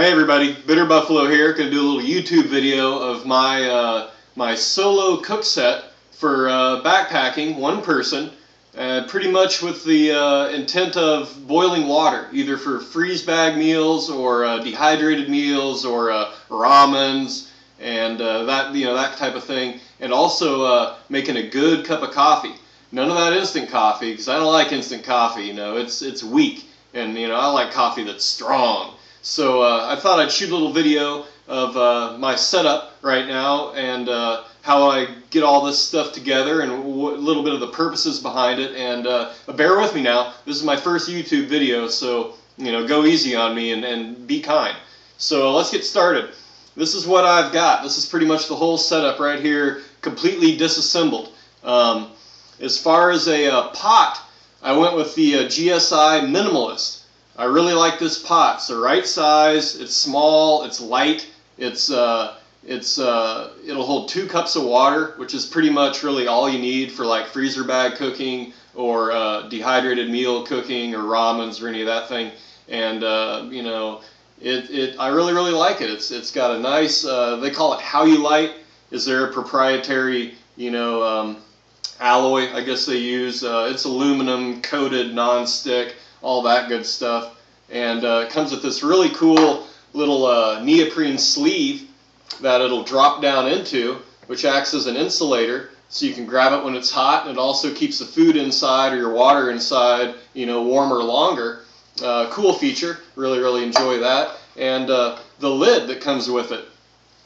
Hey everybody, Bitter Buffalo here. Going to do a little YouTube video of my my solo cook set for backpacking, one person, pretty much with the intent of boiling water, either for freeze bag meals or dehydrated meals or ramens and that type of thing, and also making a good cup of coffee. None of that instant coffee, because I don't like instant coffee. It's weak, and I like coffee that's strong. So I thought I'd shoot a little video of my setup right now and how I get all this stuff together and a little bit of the purposes behind it. And bear with me now. This is my first YouTube video, so go easy on me and be kind. So let's get started. This is what I've got. This is pretty much the whole setup right here, completely disassembled. As far as a pot, I went with the GSI Minimalist. I really like this pot. It's the right size, it's small, it's light, it'll hold 2 cups of water, which is pretty much really all you need for like freezer bag cooking or dehydrated meal cooking or ramens or any of that thing. And I really like it. It's got a nice, they call it How You Light, is their proprietary, alloy, I guess they use. It's aluminum coated, non-stick, all that good stuff, and it comes with this really cool little neoprene sleeve that it'll drop down into, which acts as an insulator, so you can grab it when it's hot, and it also keeps the food inside or your water inside, warmer longer. Cool feature, really enjoy that. And the lid that comes with it,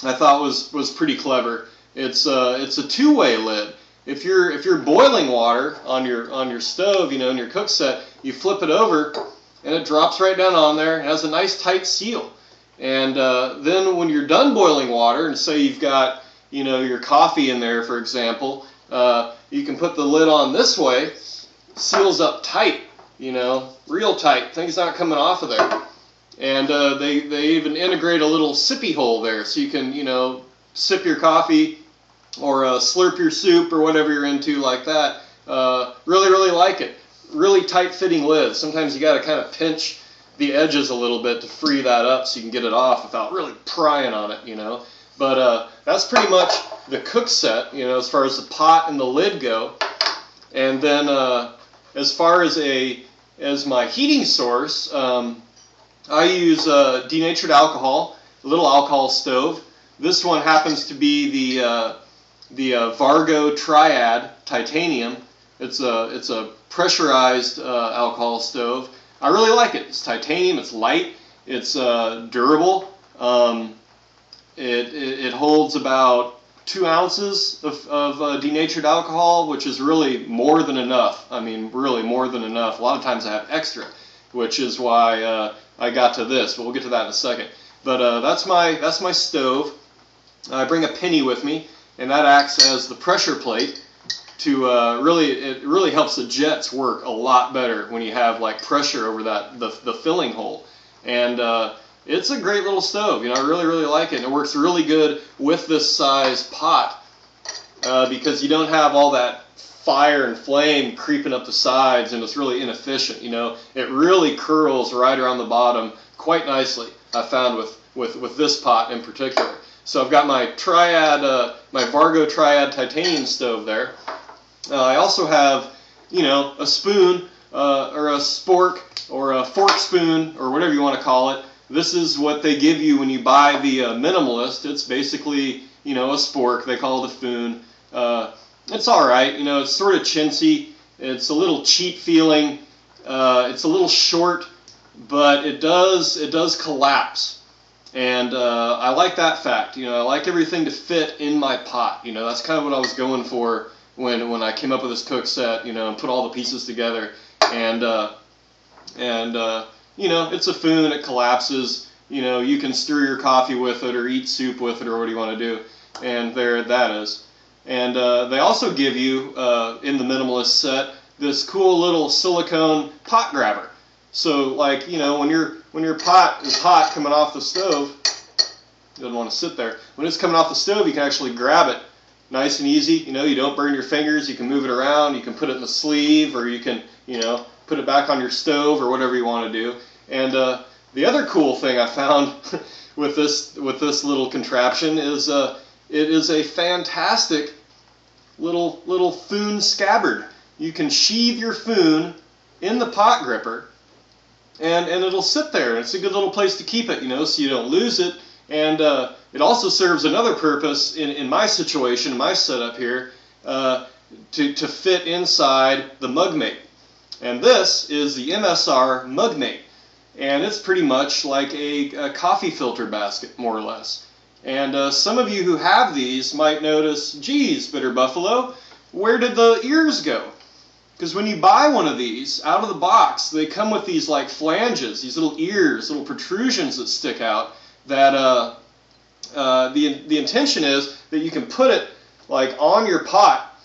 I thought was pretty clever. It's a two-way lid. If you're boiling water on your stove, in your cook set, you flip it over and it drops right down on there. It has a nice tight seal. And then when you're done boiling water, and say you've got your coffee in there, for example, you can put the lid on this way, seals up tight, real tight. Things aren't coming off of there. And they even integrate a little sippy hole there, so you can sip your coffee or slurp your soup or whatever you're into like that. Really like it. Really tight fitting lid. Sometimes you got to kind of pinch the edges a little bit to free that up so you can get it off without really prying on it, But that's pretty much the cook set, as far as the pot and the lid go. And then as far as my heating source, I use denatured alcohol, a little alcohol stove. This one happens to be the Vargo Triad Titanium. It's a pressurized alcohol stove. I really like it. It's titanium. It's light. It's durable. It holds about 2 ounces of denatured alcohol, which is really more than enough. I mean, really more than enough. A lot of times I have extra, which is why I got to this. But we'll get to that in a second. But that's my stove. I bring a penny with me, and that acts as the pressure plate to it really helps the jets work a lot better when you have like pressure over the filling hole. And it's a great little stove. I really like it. And it works really good with this size pot because you don't have all that fire and flame creeping up the sides, and it's really inefficient. It really curls right around the bottom quite nicely, I found with this pot in particular. So I've got my Triad, my Vargo Triad titanium stove there. I also have, a spoon or a spork or a fork spoon or whatever you want to call it. This is what they give you when you buy the Minimalist. It's basically, a spork. They call it a spoon. It's all right. It's sort of chintzy. It's a little cheap feeling. It's a little short, but it does collapse. And I like that fact. I like everything to fit in my pot. That's kind of what I was going for when I came up with this cook set. And put all the pieces together. And it's a spoon. It collapses. You can stir your coffee with it or eat soup with it or what do you want to do. And there that is. And they also give you in the Minimalist set this cool little silicone pot grabber. So like when your pot is hot coming off the stove, you don't want to sit there. When it's coming off the stove, you can actually grab it nice and easy. You don't burn your fingers. You can move it around. You can put it in the sleeve, or you can put it back on your stove or whatever you want to do. And The other cool thing I found with this little contraption is it is a fantastic little foon scabbard. You can sheathe your foon in the pot gripper, and it'll sit there. It's a good little place to keep it, you know, so you don't lose it. And it also serves another purpose in my situation, my setup here, to fit inside the Mugmate. And this is the MSR Mugmate. And it's pretty much like a coffee filter basket, more or less. And some of you who have these might notice, geez, Bitter Buffalo, where did the ears go? Because when you buy one of these, out of the box, they come with these like flanges, these little ears, little protrusions that stick out, that the intention is that you can put it like on your pot,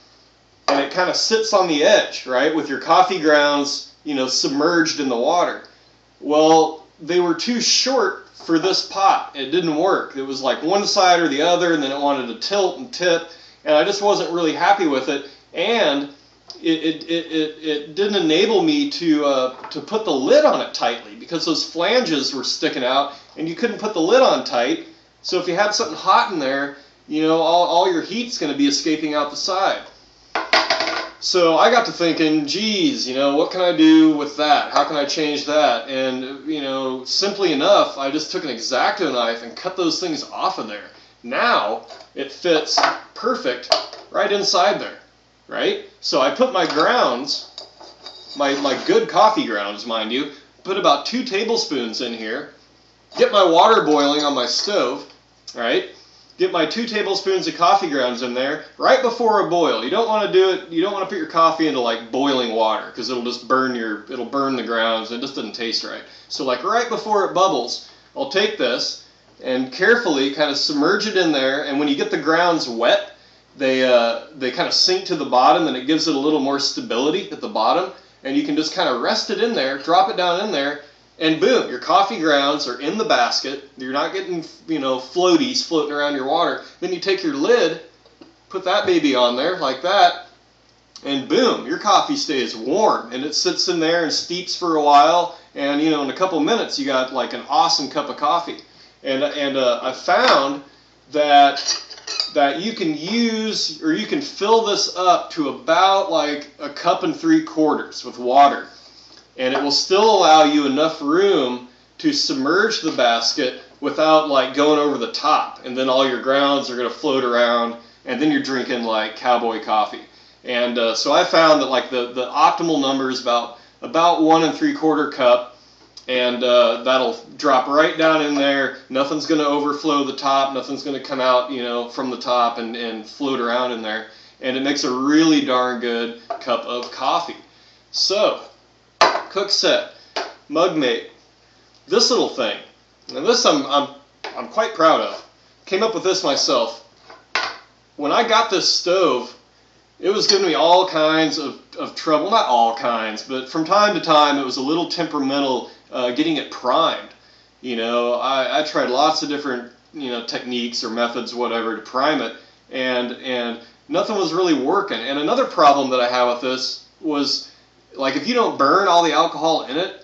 and it kind of sits on the edge, right, with your coffee grounds, you know, submerged in the water. Well, they were too short for this pot. It didn't work. It was like one side or the other, and then it wanted to tilt and tip, and I just wasn't really happy with it. And it didn't enable me to put the lid on it tightly, because those flanges were sticking out, and you couldn't put the lid on tight. So if you had something hot in there, you know, all your heat's going to be escaping out the side. So I got to thinking, geez, you know, what can I do with that? How can I change that? And, you know, simply enough, I just took an X-Acto knife and cut those things off of there. Now it fits perfect right inside there, right? So I put my grounds, my good coffee grounds, mind you, put about 2 tablespoons in here, get my water boiling on my stove, right? Get my 2 tablespoons of coffee grounds in there right before a boil. You don't want to do it, you don't want to put your coffee into like boiling water, because it'll just burn it'll burn the grounds, and it just doesn't taste right. So like right before it bubbles, I'll take this and carefully kind of submerge it in there, and when you get the grounds wet, they kind of sink to the bottom, and it gives it a little more stability at the bottom, and you can just kind of rest it in there, drop it down in there, and boom, your coffee grounds are in the basket. You're not getting, you know, floaties floating around your water. Then you take your lid, put that baby on there like that, and boom, your coffee stays warm, and it sits in there and steeps for a while, and, you know, in a couple minutes you got like an awesome cup of coffee. And I found that you can use, or you can fill this up to about like 1 3/4 cups with water. And it will still allow you enough room to submerge the basket without like going over the top, and then all your grounds are going to float around, and then you're drinking like cowboy coffee. And so I found that like the optimal number is about 1 3/4 cup, and that'll drop right down in there. Nothing's going to overflow the top, nothing's going to come out, you know, from the top and float around in there, and it makes a really darn good cup of coffee. So Cookset, Mugmate, this little thing, and this I'm quite proud of. Came up with this myself. When I got this stove, it was giving me all kinds of trouble. Not all kinds, but from time to time it was a little temperamental getting it primed. You know, I tried lots of different, you know, techniques or methods, whatever, to prime it, and nothing was really working. And another problem that I have with this was, like, if you don't burn all the alcohol in it,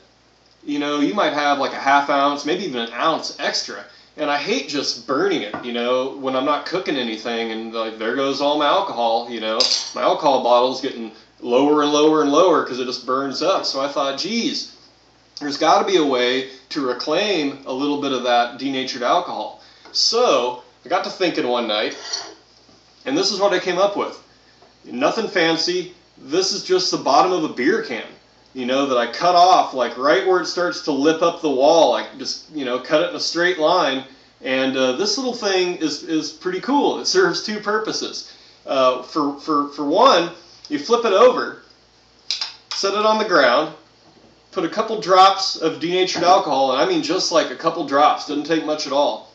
you know, you might have like a 1/2 ounce, maybe even an ounce extra. And I hate just burning it, you know, when I'm not cooking anything, and like there goes all my alcohol, you know. My alcohol bottle's getting lower and lower and lower because it just burns up. So I thought, geez, there's got to be a way to reclaim a little bit of that denatured alcohol. So I got to thinking one night, and this is what I came up with. Nothing fancy. This is just the bottom of a beer can, you know, that I cut off like right where it starts to lip up the wall. I just, you know, cut it in a straight line, and this little thing is pretty cool. It serves 2 purposes. For one, you flip it over, set it on the ground, put a couple drops of denatured alcohol, and I mean just like a couple drops, doesn't take much at all.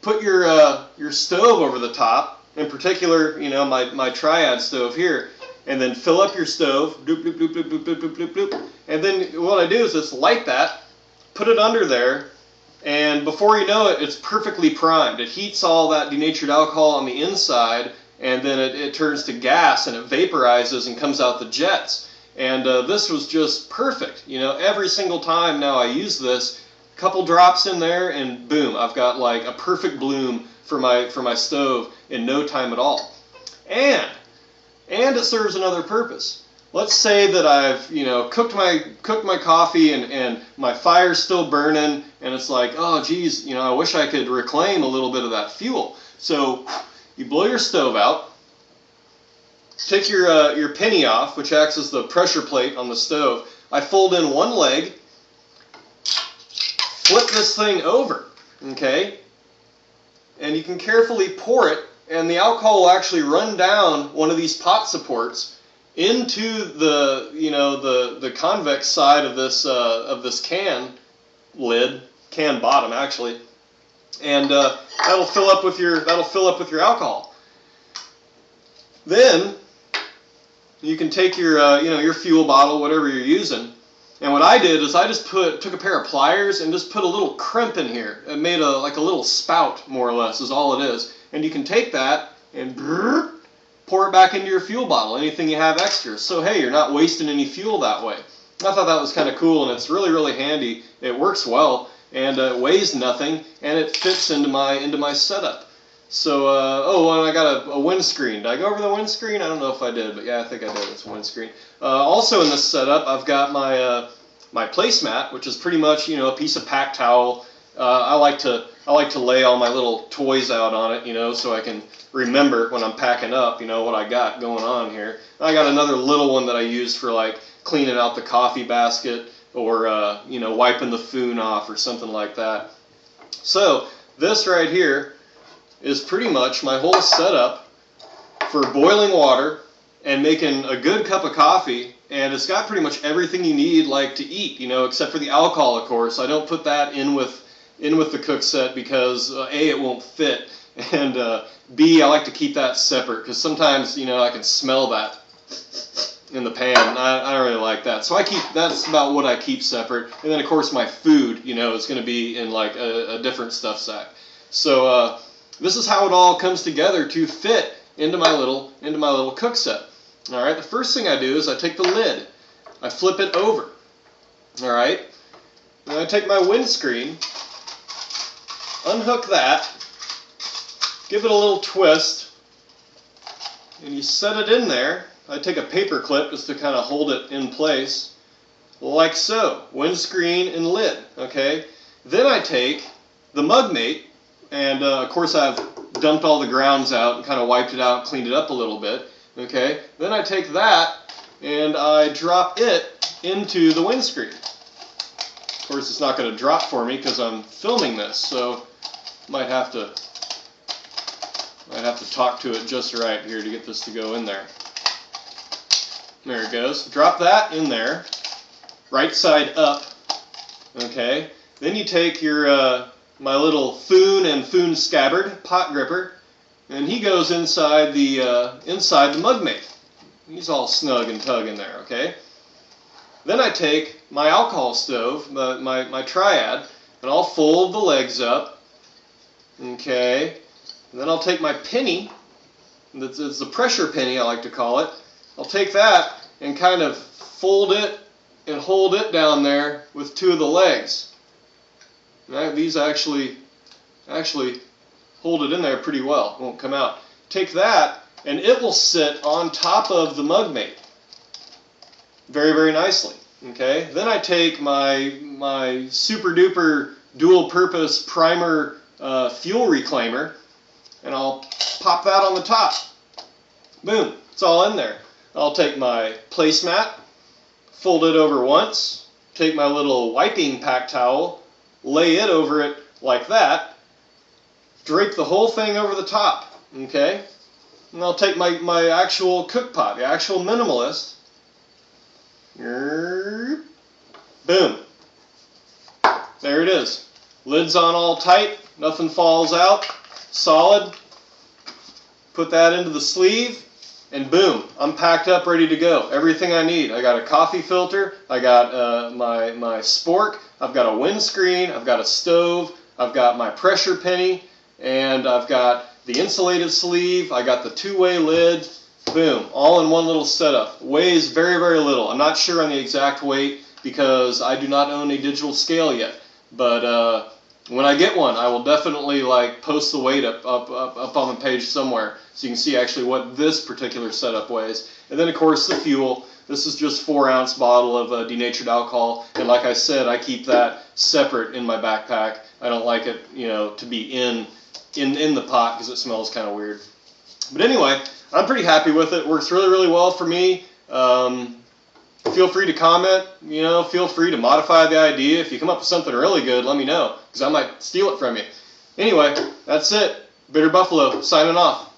Put your stove over the top, in particular, you know, my triad stove here, and then fill up your stove, doop, doop, doop, doop, doop, doop, doop, doop, doop. And then what I do is just light that, put it under there, and before you know it, it's perfectly primed. It heats all that denatured alcohol on the inside, and then it turns to gas, and it vaporizes and comes out the jets. And this was just perfect. You know, every single time now I use this, a couple drops in there, and boom, I've got like a perfect bloom for my stove in no time at all. And it serves another purpose. Let's say that I've, you know, cooked my coffee and my fire's still burning, and it's like, oh geez, you know, I wish I could reclaim a little bit of that fuel. So you blow your stove out, take your penny off, which acts as the pressure plate on the stove. I fold in one leg, flip this thing over, okay, and you can carefully pour it, and the alcohol will actually run down one of these pot supports into the, you know, the convex side of this can lid, can bottom actually, and that'll fill up with your alcohol. Then you can take your you know, your fuel bottle, whatever you're using, and what I did is I just took a pair of pliers and just put a little crimp in here. It made like a little spout, more or less, is all it is. And you can take that and pour it back into your fuel bottle, anything you have extra. So hey, you're not wasting any fuel that way. I thought that was kind of cool, and it's really, really handy. It works well, and it weighs nothing, and it fits into my setup. So, oh, and I got a windscreen. Did I go over the windscreen? I don't know if I did, but yeah, I think I did. It's a windscreen. Also in this setup, I've got my placemat, which is pretty much, you know, a piece of pack towel. I like to lay all my little toys out on it, you know, so I can remember when I'm packing up, you know, what I got going on here. I got another little one that I use for like cleaning out the coffee basket or you know, wiping the foon off or something like that. So this right here is pretty much my whole setup for boiling water and making a good cup of coffee, and it's got pretty much everything you need, like, to eat, you know, except for the alcohol, of course. I don't put that in with the Cookset because A, it won't fit, and B, I like to keep that separate because sometimes, you know, I can smell that in the pan. I don't really like that, so that's about what I keep separate. And then of course my food, you know, is going to be in like a different stuff sack. So this is how it all comes together to fit into my little Cookset. All right, the first thing I do is I take the lid, I flip it over. All right, then I take my windscreen, unhook that, give it a little twist, and you set it in there. I take a paper clip just to kind of hold it in place, like so. Windscreen and lid, okay? Then I take the mug mate, and of course I've dumped all the grounds out and kind of wiped it out, cleaned it up a little bit, okay? Then I take that and I drop it into the windscreen. Of course it's not going to drop for me because I'm filming this, so might have to talk to it just right here to get this to go in there. There it goes. Drop that in there, right side up. Okay. Then you take your my little foon and foon scabbard pot gripper, and he goes inside the mug mate. He's all snug and tug in there. Okay. Then I take my alcohol stove, my triad, and I'll fold the legs up. Okay. And then I'll take my penny. It's the pressure penny, I like to call it. I'll take that and kind of fold it and hold it down there with two of the legs. Right? These actually hold it in there pretty well. It won't come out. Take that and it will sit on top of the mug mate very, very nicely. Okay. Then I take my super duper dual purpose primer fuel reclaimer, and I'll pop that on the top. Boom. It's all in there. I'll take my placemat, fold it over once, take my little wiping pack towel, lay it over it like that, drape the whole thing over the top, okay? And I'll take my actual cook pot, the actual Minimalist, boom. There it is. Lid's on all tight, nothing falls out, solid. Put that into the sleeve, and boom, I'm packed up, ready to go. Everything I need. I got a coffee filter, I got my spork, I've got a windscreen, I've got a stove, I've got my pressure penny, and I've got the insulated sleeve, I got the two-way lid, Boom, all in one little setup. Weighs very, very little. I'm not sure on the exact weight because I do not own a digital scale yet. But when I get one, I will definitely like post the weight up on the page somewhere so you can see actually what this particular setup weighs. And then of course the fuel. This is just 4-ounce bottle of denatured alcohol, and like I said, I keep that separate in my backpack. I don't like it, you know, to be in the pot because it smells kind of weird. But anyway, I'm pretty happy with it. Works really, really well for me. Feel free to comment. You know, feel free to modify the idea. If you come up with something really good, let me know because I might steal it from you. Anyway, that's it. Bitter Buffalo signing off.